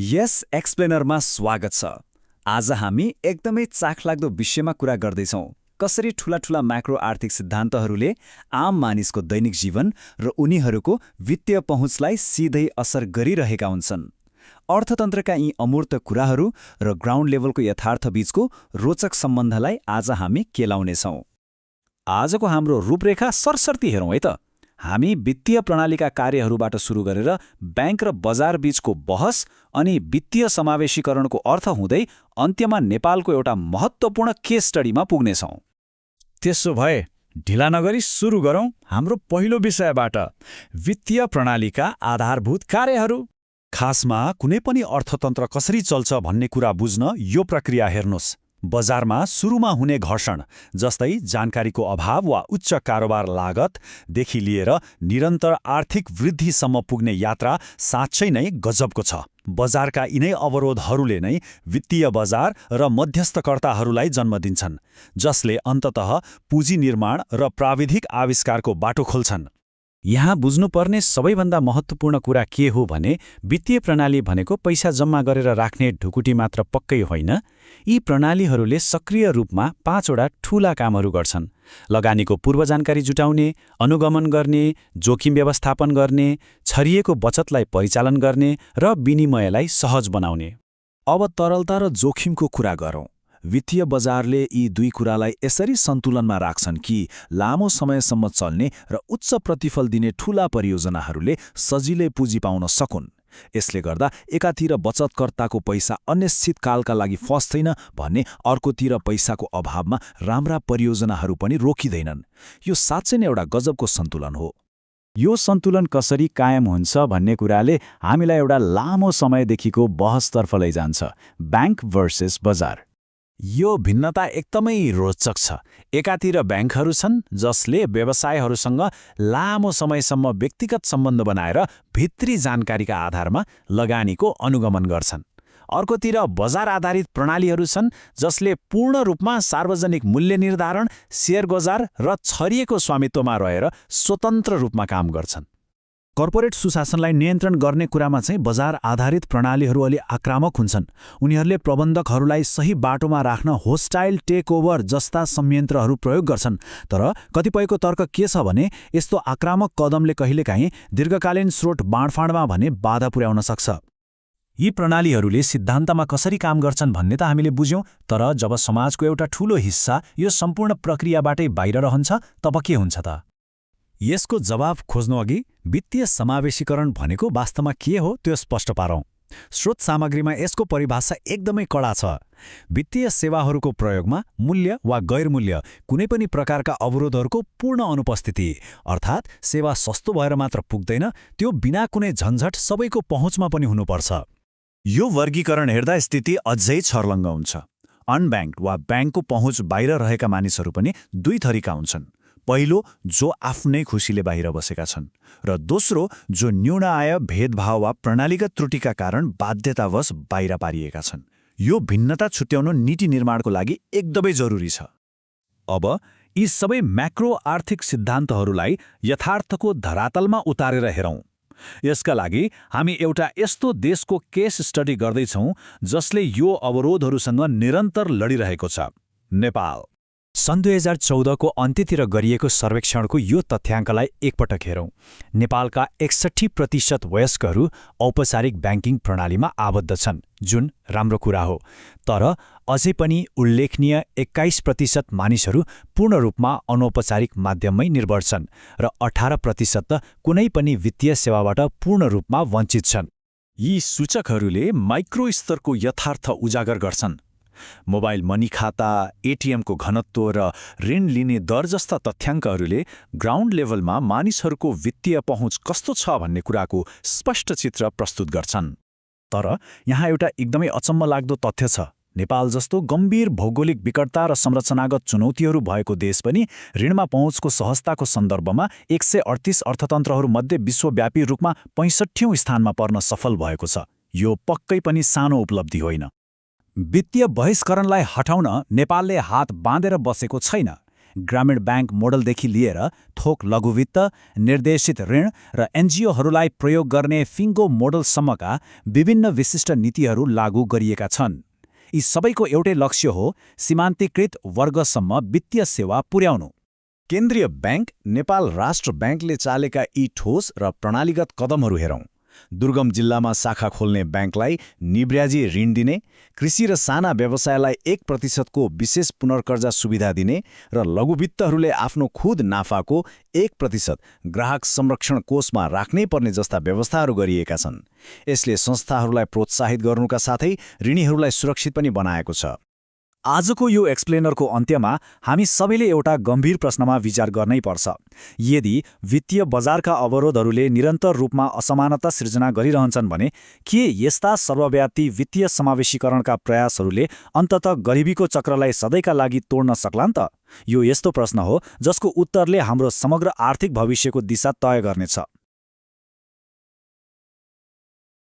यस एक्सप्लेनरमा स्वागत छ। आज हामी एकदमै चाखलाग्दो विषयमा कुरा गर्दैछौँ। कसरी ठूला म्याक्रो आर्थिक सिद्धान्तहरूले आम मानिसको दैनिक जीवन र उनीहरूको वित्तीय पहुँचलाई सिधै असर गरिरहेका हुन्छन्। अर्थतन्त्रका यी अमूर्त कुराहरू र ग्राउन्ड लेभलको यथार्थ बीचको रोचक सम्बन्धलाई आज हामी केलाउनेछौँ। आजको हाम्रो रूपरेखा सरसर्ती हेरौँ है त। हामी वित्तीय प्रणालीका कार्यहरूबाट सुरु गरेर ब्याङ्क र बजार बीचको बहस अनि वित्तीय समावेशीकरणको अर्थ हुँदै अन्त्यमा नेपालको एउटा महत्त्वपूर्ण केस स्टडीमा पुग्नेछौँ। त्यसो भए ढिला नगरी सुरु गरौँ हाम्रो पहिलो विषयबाट, वित्तीय प्रणालीका आधारभूत कार्यहरू। खासमा कुनै पनि अर्थतन्त्र कसरी चल्छ भन्ने कुरा बुझ्न यो प्रक्रिया हेर्नुहोस्। बजारमा सुरुमा हुने घर्षण, जस्तै जानकारीको अभाव वा उच्च कारोबार लागतदेखि लिएर निरन्तर आर्थिक वृद्धिसम्म पुग्ने यात्रा साँच्चै नै गजबको छ। बजारका यिनै अवरोधहरूले नै वित्तीय बजार र मध्यस्थकर्ताहरूलाई जन्म दिन्छन्, जसले अन्ततः पुँजी निर्माण र प्राविधिक आविष्कारको बाटो खोल्छन्। यहाँ बुझ्नुपर्ने सबैभन्दा महत्त्वपूर्ण कुरा के हो भने वित्तीय प्रणाली भनेको पैसा जम्मा गरेर राख्ने ढुकुटी मात्र पक्कै होइन। यी प्रणालीहरूले सक्रिय रूपमा 5वटा ठूला कामहरू गर्छन्: लगानीको पूर्व जानकारी जुटाउने, अनुगमन गर्ने, जोखिम व्यवस्थापन गर्ने, छरिएको बचतलाई परिचालन गर्ने र विनिमयलाई सहज बनाउने। अब तरलता र जोखिमको कुरा गरौँ। वित्तीय बजारले यी दुई कुरालाई यसरी सन्तुलनमा राख्छन् कि लामो समयसम्म चल्ने र उच्च प्रतिफल दिने ठूला परियोजनाहरूले सजिलै पुँजी पाउन सकुन्। यसले गर्दा एकातिर बचतकर्ताको पैसा अनिश्चितकालका लागि फस्दैन भने अर्कोतिर पैसाको अभावमा राम्रा परियोजनाहरू पनि रोकिँदैनन्। यो साँच्चै नै एउटा गजबको सन्तुलन हो। यो सन्तुलन कसरी कायम हुन्छ भन्ने कुराले हामीलाई एउटा लामो समयदेखिको बहसतर्फ लैजान्छ, ब्याङ्क भर्सेस बजार। यो भिन्नता एकदमै रोचक छ। एकातिर ब्याङ्कहरू छन् जसले व्यवसायहरूसँग लामो समयसम्म व्यक्तिगत सम्बन्ध बनाएर भित्री जानकारीका आधारमा लगानीको अनुगमन गर्छन्। अर्कोतिर बजार आधारित प्रणालीहरू छन् जसले पूर्ण रूपमा सार्वजनिक मूल्य निर्धारण, शेयर बजार र छरिएको स्वामित्वमा रहेर स्वतन्त्र रूपमा काम गर्छन्। कर्पोरेट सुशासनलाई नियन्त्रण गर्ने कुरामा चाहिँ बजार आधारित प्रणालीहरू अलि आक्रामक हुन्छन्। उनीहरूले प्रबन्धकहरूलाई सही बाटोमा राख्न होस्टाइल टेकओभर जस्ता संयन्त्रहरू प्रयोग गर्छन्। तर कतिपयको तर्क के छ भने यस्तो आक्रामक कदमले कहिलेकाहीँ दीर्घकालीन स्रोत बाँडफाँडमा भने बाधा पुर्याउन सक्छ। यी प्रणालीहरूले सिद्धान्तमा कसरी काम गर्छन् भन्ने त हामीले बुझ्यौँ, तर जब समाजको एउटा ठूलो हिस्सा यो सम्पूर्ण प्रक्रियाबाटै बाहिर रहन्छ तब के हुन्छ त? यसको जवाब खोज्नुअघि वित्तीय समावेशीकरण भनेको वास्तवमा के हो त्यो स्पष्ट पारौँ। स्रोत सामग्रीमा यसको परिभाषा एकदमै कडा छ। वित्तीय सेवाहरूको प्रयोगमा मूल्य वा गैरमूल्य कुनै पनि प्रकारका अवरोधहरूको पूर्ण अनुपस्थिति, अर्थात् सेवा सस्तो भएर मात्र पुग्दैन, त्यो बिना कुनै झन्झट सबैको पहुँचमा पनि हुनुपर्छ। यो वर्गीकरण हेर्दा स्थिति अझै छर्लङ्ग हुन्छ। अनब्याङ्क वा ब्याङ्कको पहुँच बाहिर रहेका मानिसहरू पनि दुई थरीका हुन्छन्। पहिलो, जो आफ्नै खुसीले बाहिर बसेका छन्, र दोस्रो, जो न्यून आय, भेदभाव वा प्रणालीगत त्रुटिका कारण बाध्यतावश बाहिर पारिएका छन्। यो भिन्नता छुट्याउनु नीति निर्माणको लागि एकदमै जरुरी छ। अब यी सबै म्याक्रो आर्थिक सिद्धान्तहरूलाई यथार्थको धरातलमा उतारेर हेरौँ। यसका लागि हामी एउटा यस्तो देशको केस स्टडी गर्दैछौँ जसले यो अवरोधहरूसँग निरन्तर लडिरहेको छ, नेपाल। सन् 2014को अन्त्यतिर गरिएको सर्वेक्षणको यो तथ्याङ्कलाई एकपटक हेरौँ। नेपालका 61% वयस्कहरू औपचारिक ब्याङ्किङ प्रणालीमा आबद्ध छन्, जुन राम्रो कुरा हो। तर अझै पनि उल्लेखनीय 21% मानिसहरू पूर्ण रूपमा अनौपचारिक माध्यममै निर्भर छन् र 18% त कुनै पनि वित्तीय सेवाबाट पूर्ण रूपमा वञ्चित छन्। यी सूचकहरूले माइक्रो स्तरको यथार्थ उजागर गर्छन्। मोबाइल मनी खाता, एटिएमको घनत्व र ऋण लिने दर जस्ता तथ्याङ्कहरूले ग्राउन्ड लेभलमा मानिसहरूको वित्तीय पहुँच कस्तो छ भन्ने कुराको स्पष्ट चित्र प्रस्तुत गर्छन्। तर यहाँ एउटा एकदमै अचम्म लाग्दो तथ्य छ। नेपाल जस्तो गम्भीर भौगोलिक विकटता र संरचनागत चुनौतीहरू भएको देश पनि ऋणमा पहुँचको सहजताको सन्दर्भमा 138 अर्थतन्त्रहरूमध्ये विश्वव्यापी रूपमा 65औं स्थानमा पर्न सफल भएको छ। यो पक्कै पनि सानो उपलब्धि होइन। वित्तीय बहिष्करणलाई हटाउन नेपालले हात बाँधेर बसेको छैन। ग्रामीण ब्याङ्क मोडलदेखि लिएर थोक लघुवित्त, निर्देशित ऋण र एनजिओहरूलाई प्रयोग गर्ने फिङ्गो मोडलसम्मका विभिन्न विशिष्ट नीतिहरू लागू गरिएका छन्। यी सबैको एउटै लक्ष्य हो सीमान्तकृत वर्गसम्म वित्तीय सेवा पुर्याउनु। केन्द्रीय ब्याङ्क नेपाल राष्ट्र ब्याङ्कले चालेका यी ठोस र प्रणालीगत कदमहरू हेरौँ। दुर्गम जिल्लामा शाखा खोल्ने ब्याङ्कलाई निब्र्याजी ऋण दिने, कृषि र साना व्यवसायलाई 1% विशेष पुनर्कर्जा सुविधा दिने र लघुवित्तहरूले आफ्नो खुद नाफाको 1% ग्राहक संरक्षण कोषमा राख्नै पर्ने जस्ता व्यवस्थाहरू गरिएका छन्। यसले संस्थाहरूलाई प्रोत्साहित गर्नुका साथै ऋणीहरूलाई सुरक्षित पनि बनाएको छ। आजको यो एक्सप्लेनरको अन्त्यमा हामी सबैले एउटा गम्भीर प्रश्नमा विचार गर्नै पर्छ। यदि वित्तीय बजारका अवरोधहरूले निरन्तर रूपमा असमानता सिर्जना गरिरहन्छन् भने के यस्ता सर्वव्यापी वित्तीय समावेशीकरणका प्रयासहरूले अन्ततः गरिबीको चक्रलाई सधैँका लागि तोड्न सक्लान् त? यो यस्तो प्रश्न हो जसको उत्तरले हाम्रो समग्र आर्थिक भविष्यको दिशा तय गर्नेछ।